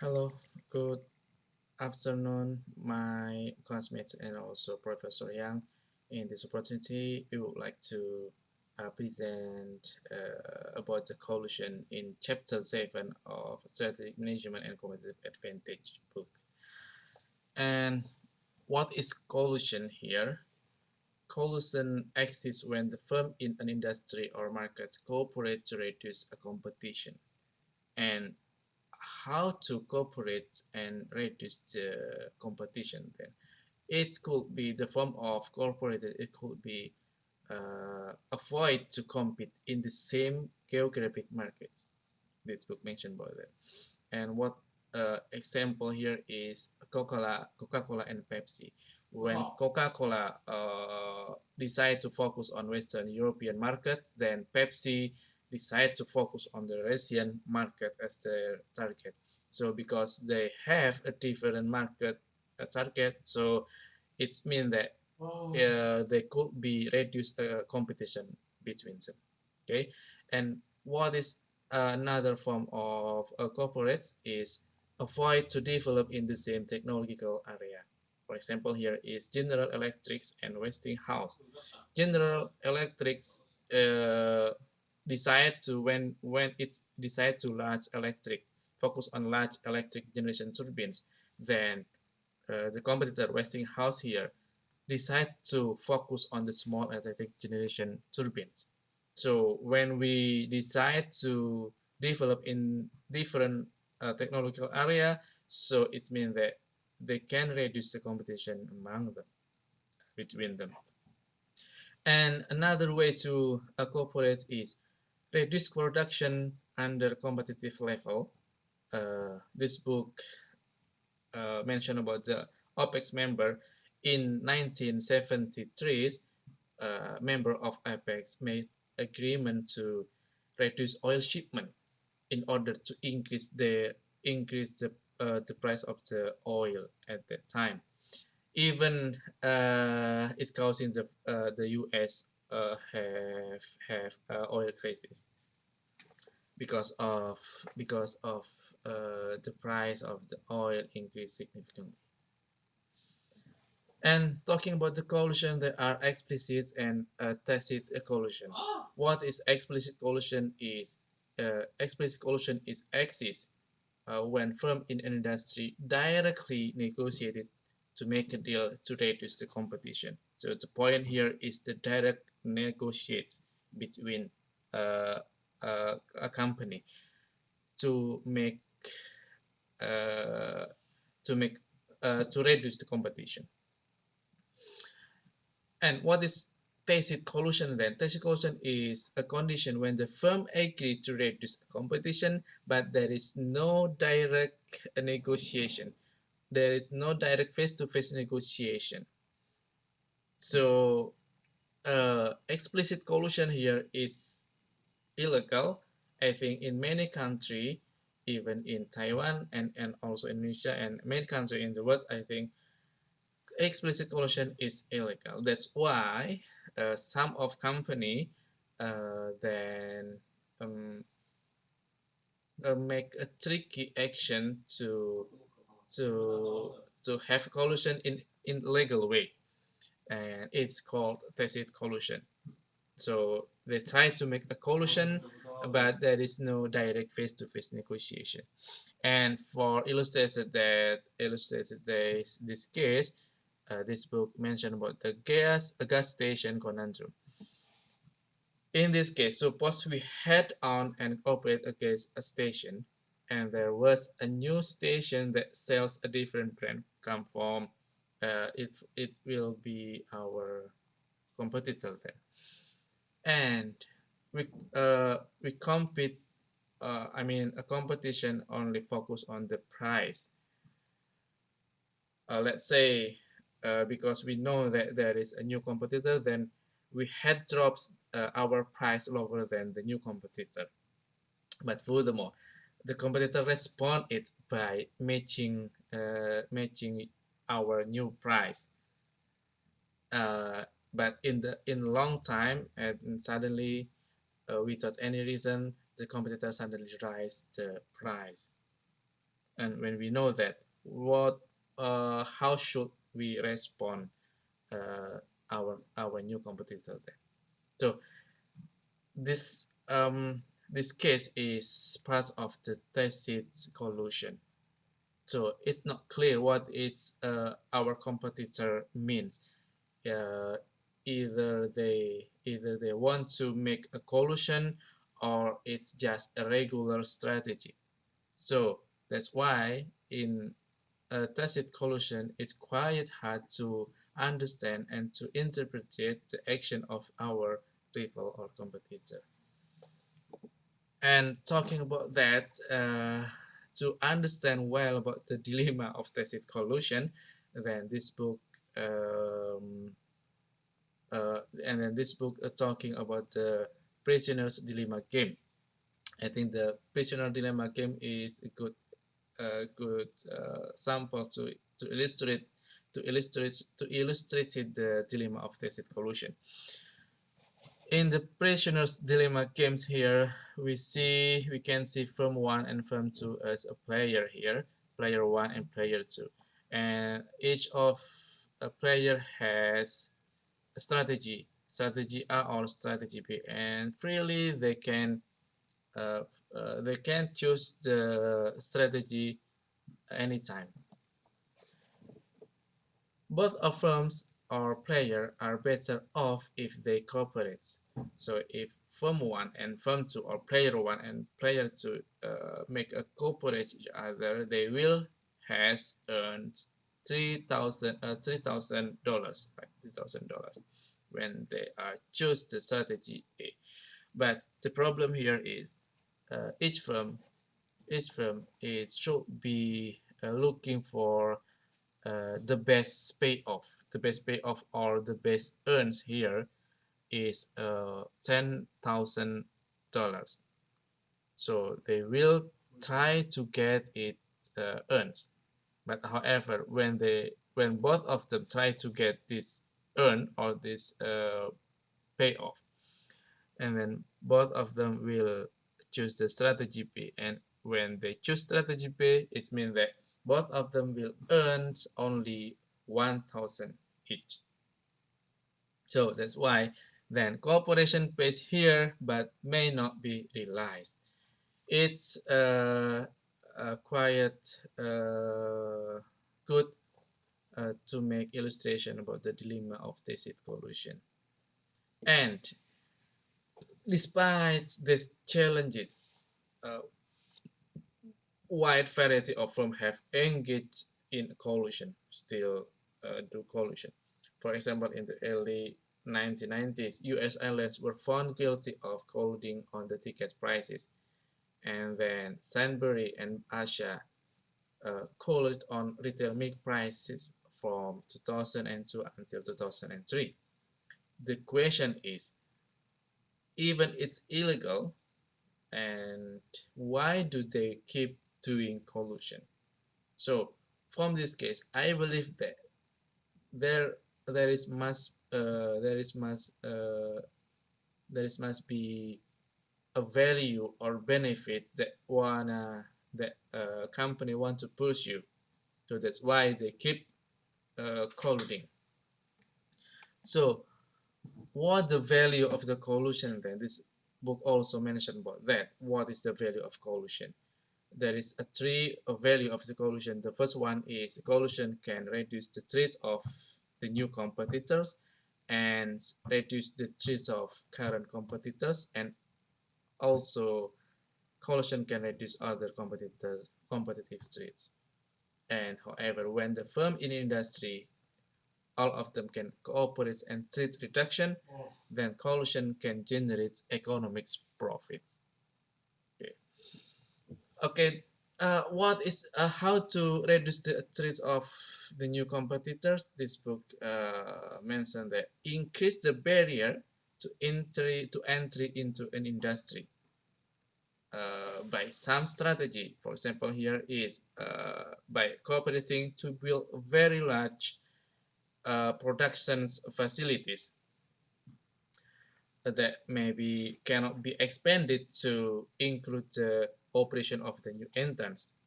Hello, good afternoon, my classmates and also Professor Yang. In this opportunity, we would like to present about the collusion in Chapter 7 of Strategic Management and Competitive Advantage book. And what is collusion here? Collusion exists when the firm in an industry or market cooperate to reduce a competition. And how to cooperate and reduce the competition then it could be the form of cooperated, it could be avoid to compete in the same geographic markets. This book mentioned about that. And what example here is Coca-Cola and Pepsi. When Coca-Cola decide to focus on Western European market, then Pepsi decide to focus on the Asian market as their target. So because they have a different market target, so it's mean that there could be reduced competition between them. Okay, and what is another form of corporates is avoid to develop in the same technological area. For example, here is General Electrics and Westinghouse. General Electrics uh, decide to when it's decide to large electric focus on large electric generation turbines, then the competitor Westinghouse here decide to focus on the small electric generation turbines. So when we decide to develop in different technological area, so it means that they can reduce the competition among them, between them. And another way to cooperate is reduce production under competitive level. This book mentioned about the OPEC member in 1973. Member of APEC made agreement to reduce oil shipment in order to increase the price of the oil at that time. Even it's causing the U.S. have oil crisis because of the price of the oil increased significantly. And talking about the collusion, there are explicit and tacit collusion. What is explicit collusion is explicit collusion is exists when firm in an industry directly negotiated to make a deal to reduce the competition. So the point here is the direct negotiate between a company to make uh, to make to reduce the competition. And what is tacit collusion then? Tacit collusion is a condition when the firm agrees to reduce competition, but there is no direct negotiation. There is no direct face-to-face negotiation. So explicit collusion here is illegal. I think in many countries, even in Taiwan and also Indonesia and many countries in the world, I think explicit collusion is illegal. That's why some of company then um, make a tricky action to to have collusion in legal way, and it's called tacit collusion. So they try to make a collusion, but there is no direct face-to-face negotiation. And for illustrated this case, this book mentioned about the gas station conundrum. In this case, suppose we head on and operate against a station, and there was a new station that sells a different brand come from. It will be our competitor then, and we compete. I mean, a competition only focus on the price. Let's say because we know that there is a new competitor, then we had drops our price lower than the new competitor. But furthermore, the competitor respond it by matching our new price. Uh, but in long time and suddenly, without any reason, the competitor suddenly rise the price. And when we know that, how should we respond uh, our new competitor then? So this case is part of the tacit collusion. So it's not clear what our competitor means. Uh, either they want to make a collusion, or it's just a regular strategy. So that's why in a tacit collusion, it's quite hard to understand and to interpret the action of our rival or competitor. And talking about that, to understand well about the dilemma of tacit collusion, then this book um, and then this book talking about the prisoner's dilemma game. I think the prisoner dilemma game is a good sample to illustrate the dilemma of tacit collusion. In the prisoner's dilemma games here, we can see firm 1 and firm 2 as a player here, player 1 and player 2, and each of a player has a strategy A or strategy B, and freely uh, they can choose the strategy anytime. Both of firms or player are better off if they cooperate. So if firm 1 and firm 2, or player 1 and player 2 make a cooperate each other, they will has earned $3,000, right? $3,000 when they are choose the strategy A. But the problem here is each firm should be looking for the best payoff. The best payoff or the best earns here is $10,000. So they will try to get it earns. But however, when both of them try to get this earn or this payoff, and then both of them will choose the strategy B, and when they choose strategy B, it means that both of them will earn only 1,000 each. So that's why then cooperation pays here but may not be realized. It's quite good to make illustration about the dilemma of tacit collusion. And despite these challenges, a wide variety of firms have engaged in collusion, still do collusion. For example, in the early 1990s, US airlines were found guilty of colluding on the ticket prices, and then Sainsbury and Asha colluded on retail milk prices from 2002 until 2003. The question is, even it's illegal, and why do they keep doing collusion? So from this case, I believe that there there is must there is must there is must be a value or benefit that that company want to pursue. So that's why they keep colluding. So what the value of the collusion then? This book also mentioned about that. What is the value of collusion? There is a value of the collusion. The first one is collusion can reduce the threat of the new competitors and reduce the threat of current competitors, and also collusion can reduce other competitive threats. And however, when the firm in the industry all of them can cooperate and threat reduction, then collusion can generate economic profits. Okay. Okay, what is how to reduce the threat of the new competitors? This book mentioned that increase the barrier to entry into an industry by some strategy. For example, here is by cooperating to build very large production facilities that maybe cannot be expanded to include the operation of the new entrants.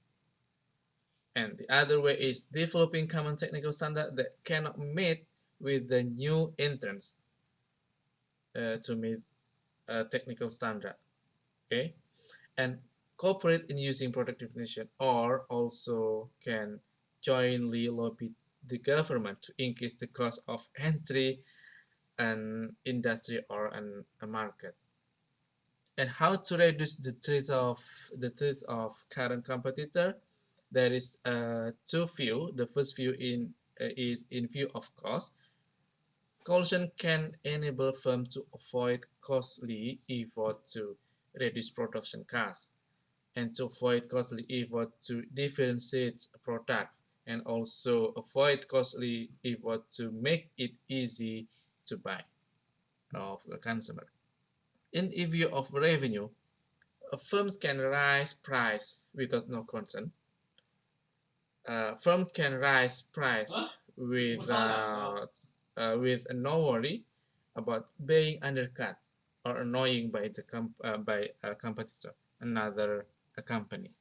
And the other way is developing common technical standard that cannot meet with the new entrants to meet a technical standard. Okay, and cooperate in using product definition, or also can jointly lobby the government to increase the cost of entry an industry or a market. And how to reduce the threat of current competitor? There is two view. The first view is in view of cost. Collusion can enable firms to avoid costly effort to reduce production costs and to avoid costly effort to differentiate products, and also avoid costly effort to make it easy to buy of the consumer. In view of revenue, firms can raise price without no concern. Firm can raise price without with no worry about being undercut or annoying by by a competitor, another company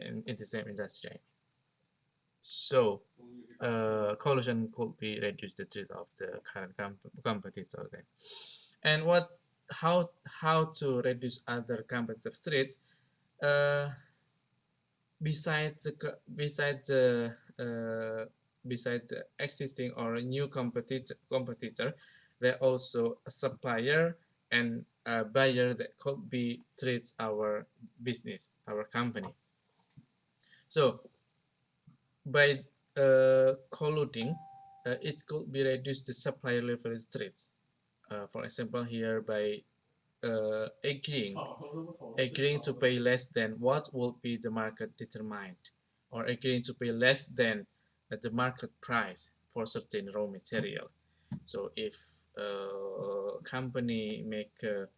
in the same industry. So collusion could be reduced the threat of the current competitor then. And how to reduce other competitive threats? Uh, besides the existing or new competitor, there are also a supplier and a buyer that could be threats our business, our company. So by colluding, it could be reduced the supplier leverage threats. For example, here by agreeing to pay less than what will be the market determined, or agreeing to pay less than the market price for certain raw material. So if a company make a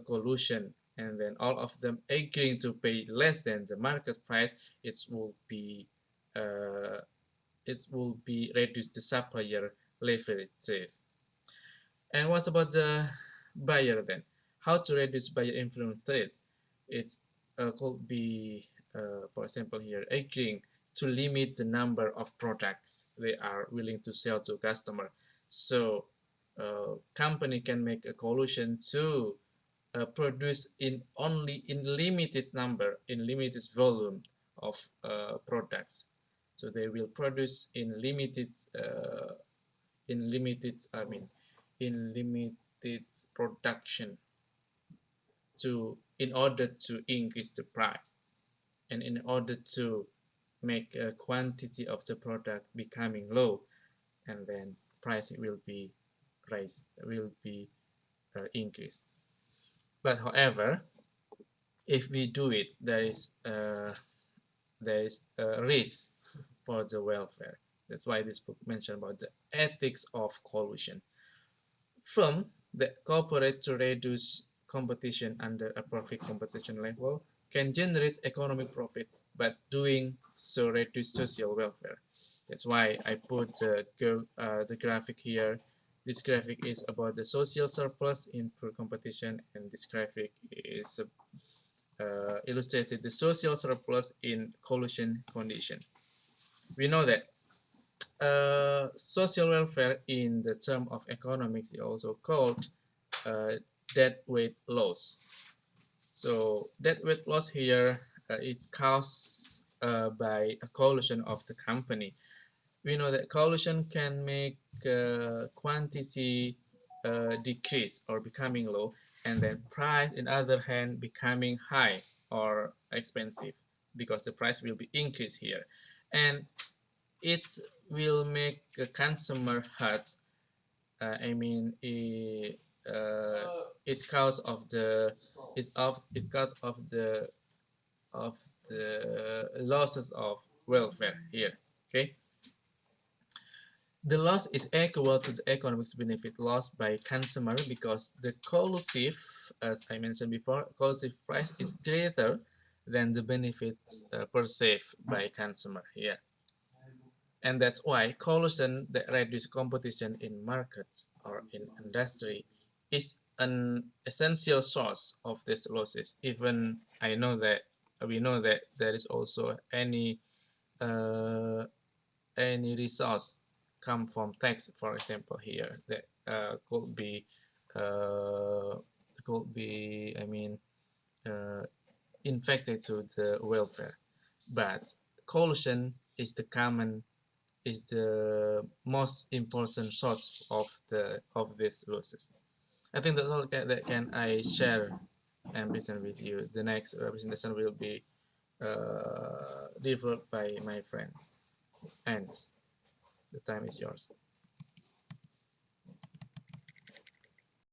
collusion and then all of them agreeing to pay less than the market price, uh, it will be reduce the supplier leverage. And what about the buyer then? How to reduce buyer influence trade? It could be, for example, here agreeing to limit the number of products they are willing to sell to customer. So, company can make a collusion to produce in only in limited number, in limited volume of products. So they will produce in limited I mean in limited production to in order to increase the price, and in order to make a quantity of the product becoming low, and then price will be raised, will be increased. But however, if we do it, there is a risk for the welfare. That's why this book mentioned about the ethics of collusion. Firms that cooperate to reduce competition under a perfect competition level can generate economic profit, but doing so reduce social welfare. That's why I put the graphic here. This graphic is about the social surplus in poor competition, and this graphic is illustrated the social surplus in collusion condition. We know that social welfare in the term of economics is also called deadweight loss. So deadweight loss here is caused by a collusion of the company. We know that collusion can make quantity decrease or becoming low, and then price, in other hand, becoming high or expensive, because the price will be increased here, and it will make a consumer hurt. I mean, it's cause of the it's cause of the losses of welfare here. Okay, the loss is equal to the economic benefit lost by consumer, because the collusive, as I mentioned before, collusive price is greater than the benefits perceived by consumer here. And that's why collusion that reduces competition in markets or in industry is an essential source of these losses. Even I know that we know that there is also any uh, any resource come from text, for example, here that uh, could be, I mean, uh, infected to the welfare. But collusion is the most important source of these losses. I think that's all that can I share and present with you. The next presentation will be developed by my friend, and the time is yours.